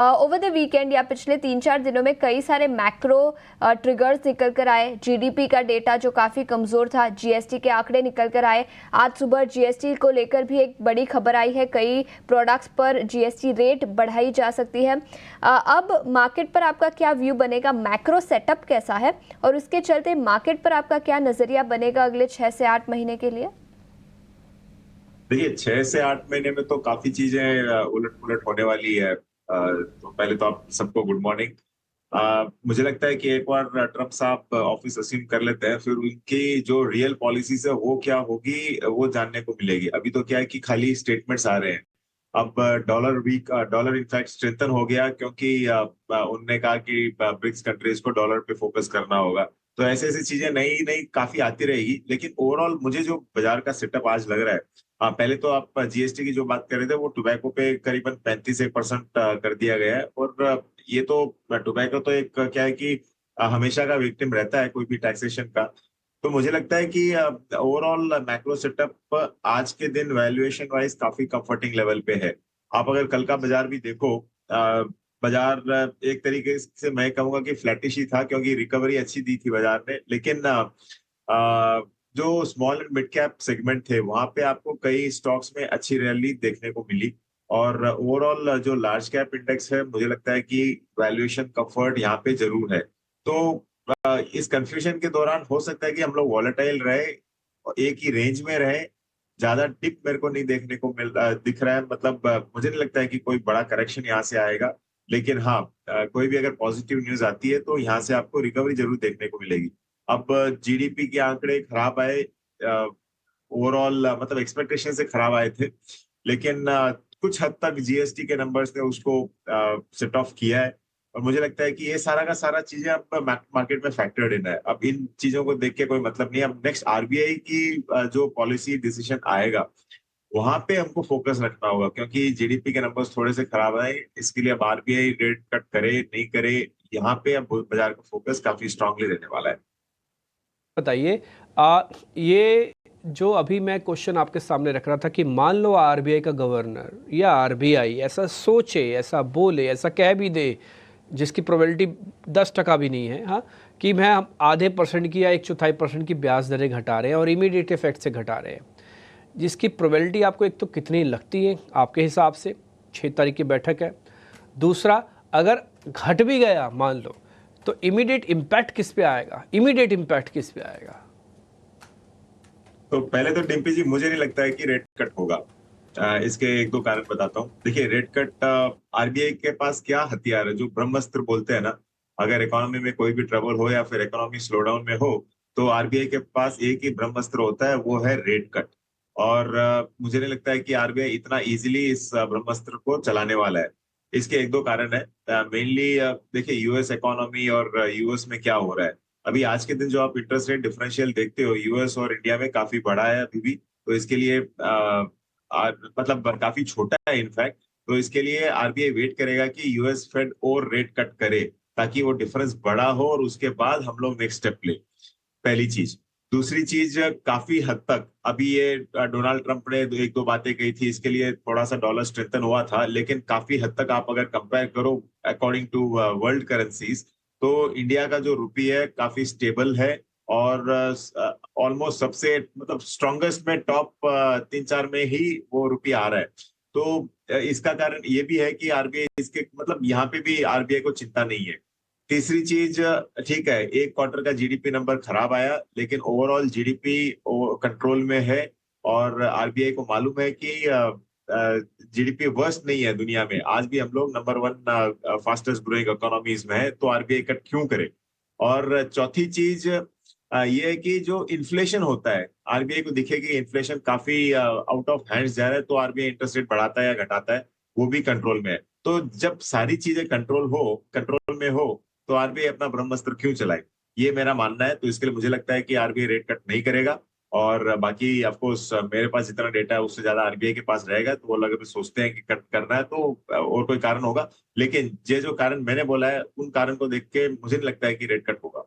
Over the weekend या पिछले 3-4 दिनों में कई सारे मैक्रो ट्रिगर्स निकल कर आए। जीडीपी का डेटा जो काफ़ी कमज़ोर था, जीएसटी के आंकड़े निकल कर आए। आज सुबह जीएसटी को लेकर भी एक बड़ी खबर आई है, कई प्रोडक्ट्स पर जीएसटी रेट बढ़ाई जा सकती है। अब मार्केट पर आपका क्या व्यू बनेगा, मैक्रो सेटअप कैसा है और उसके चलते मार्केट पर आपका क्या नज़रिया बनेगा अगले 6 से 8 महीने के लिए? देखिए, 6 से 8 महीने में तो काफी चीजें उलट पुलट होने वाली है। तो पहले तो आप सबको गुड मॉर्निंग। मुझे लगता है कि एक बार ट्रम्प साहब ऑफिस असीम कर लेते हैं, फिर उनकी जो रियल पॉलिसीज है वो क्या होगी वो जानने को मिलेगी। अभी तो क्या है कि खाली स्टेटमेंट्स आ रहे हैं। अब डॉलर इनफैक्ट स्ट्रेंथन हो गया, क्योंकि उनने कहा कि ब्रिक्स कंट्रीज को डॉलर पे फोकस करना होगा। तो ऐसे ऐसी चीजें नई नई काफी आती रहेगी, लेकिन ओवरऑल मुझे जो बाजार का सेटअप आज लग रहा है। हाँ, पहले तो आप जीएसटी की जो बात कर रहे थे, वो टोबैको पे करीबन 35% कर दिया गया है। और ये तो टोबैको तो एक क्या है कि हमेशा का विक्टिम रहता है कोई भी टैक्सेशन का। तो मुझे लगता है कि ओवरऑल मैक्रो सेटअप आज के दिन वैल्यूएशन वाइज काफी कंफर्टिंग लेवल पे है। आप अगर कल का बाजार भी देखो, बाजार एक तरीके से मैं कहूंगा कि फ्लैटिश ही था, क्योंकि रिकवरी अच्छी दी थी बाजार ने। लेकिन जो small and mid cap segment थे, वहां पे आपको कई स्टॉक्स में अच्छी रैली देखने को मिली। और ओवरऑल जो लार्ज कैप इंडेक्स है, मुझे लगता है कि वैल्यूएशन कंफर्ट यहाँ पे जरूर है। तो इस कंफ्यूजन के दौरान हो सकता है कि हम लोग वॉलेटाइल रहे और एक ही रेंज में रहे। ज्यादा डिप मेरे को नहीं देखने को दिख रहा है। मतलब मुझे नहीं लगता है कि कोई बड़ा करेक्शन यहाँ से आएगा। लेकिन हाँ, कोई भी अगर पॉजिटिव न्यूज आती है तो यहाँ से आपको रिकवरी जरूर देखने को मिलेगी। अब जीडीपी के आंकड़े खराब आए, ओवरऑल मतलब एक्सपेक्टेशन से खराब आए थे। लेकिन कुछ हद तक जीएसटी के नंबर्स ने उसको सेट ऑफ किया है। और मुझे लगता है कि ये सारा का सारा चीजें अब मार्केट में फैक्टर्ड इन है। अब इन चीजों को देख के कोई मतलब नहीं है। अब नेक्स्ट आरबीआई की जो पॉलिसी डिसीजन आएगा, वहां पे हमको फोकस रखना होगा, क्योंकि जीडीपी के नंबर्स थोड़े से खराब आए। इसके लिए अब आरबीआई रेट कट करे नहीं करे, यहाँ पे अब बाजार का फोकस काफी स्ट्रांगली रहने वाला है। बताइए, ये जो अभी मैं क्वेश्चन आपके सामने रख रहा था कि मान लो आरबीआई का गवर्नर या आरबीआई ऐसा सोचे, ऐसा बोले, ऐसा कह भी दे, जिसकी प्रोबेबिलिटी 10% भी नहीं है, हाँ, कि मैं आधे परसेंट की या 1/4% की ब्याज दरें घटा रहे हैं और इमीडिएट इफेक्ट से घटा रहे हैं, जिसकी प्रोबेबिलिटी आपको एक तो कितनी लगती है आपके हिसाब से? 6 तारीख की बैठक है। दूसरा, अगर घट भी गया मान लो, तो इमीडिएट इम्पैक्ट किस पे आएगा? इमीडिएट इम्पैक्ट किस पे आएगा? तो पहले तो डिम्पी जी, मुझे नहीं लगता है कि रेट कट होगा। इसके एक दो कारण बताता हूँ। देखिए, रेट कट, आरबीआई के पास क्या हथियार है जो ब्रह्मास्त्र बोलते हैं ना। अगर इकोनॉमी में कोई भी ट्रबल हो या फिर इकोनॉमी स्लोडाउन में हो, तो आरबीआई के पास एक ही ब्रह्मास्त्र होता है, वो है रेट कट। और मुझे नहीं लगता है कि आरबीआई इतना इजीली इस ब्रह्मास्त्र को चलाने वाला है। इसके एक दो कारण है। मेनली देखिए, यूएस इकोनॉमी और यूएस में क्या हो रहा है। अभी आज के दिन जो आप इंटरेस्ट रेट डिफरेंशियल देखते हो, यूएस और इंडिया में काफी बड़ा है अभी भी। तो इसके लिए मतलब काफी छोटा है इनफैक्ट। तो इसके लिए आरबीआई वेट करेगा कि यूएस फेड और रेट कट करे, ताकि वो डिफरेंस बड़ा हो और उसके बाद हम लोग नेक्स्ट स्टेप ले। पहली चीज। दूसरी चीज, काफी हद तक अभी ये डोनाल्ड ट्रंप ने एक दो बातें कही थी, इसके लिए थोड़ा सा डॉलर स्ट्रेंथन हुआ था। लेकिन काफी हद तक आप अगर कंपेयर करो अकॉर्डिंग टू वर्ल्ड करेंसीज, तो इंडिया का जो रुपी है काफी स्टेबल है। और ऑलमोस्ट सबसे मतलब स्ट्रॉन्गेस्ट में टॉप 3-4 में ही वो रुपया आ रहा है। तो इसका कारण ये भी है कि आरबीआई इसके मतलब यहाँ पे भी आरबीआई को चिंता नहीं है। तीसरी चीज, ठीक है, एक क्वार्टर का जीडीपी नंबर खराब आया, लेकिन ओवरऑल जीडीपी कंट्रोल में है। और आरबीआई को मालूम है कि जीडीपी वर्स्ट नहीं है दुनिया में। आज भी हम लोग नंबर 1 फास्टेस्ट ग्रोइंग इकोनॉमीज में है, तो आरबीआई कट क्यों करे। और चौथी चीज ये है कि जो इन्फ्लेशन होता है, आरबीआई को दिखे कि इन्फ्लेशन काफी आउट ऑफ हैंड्स जा रहा है, तो आरबीआई इंटरेस्ट रेट बढ़ाता है या घटाता है, वो भी कंट्रोल में है। तो जब सारी चीजें कंट्रोल में हो, तो आरबीआई अपना ब्रह्मास्त्र क्यों चलाए। ये मेरा मानना है। तो इसके लिए मुझे लगता है कि आरबीआई रेट कट नहीं करेगा। और बाकी ऑफ कोर्स मेरे पास जितना डेटा है उससे ज्यादा आरबीआई के पास रहेगा, तो वो लोग अगर सोचते हैं कि कट करना है तो और कोई कारण होगा। लेकिन ये जो कारण मैंने बोला है, उन कारण को देख के मुझे नहीं लगता है कि रेट कट होगा।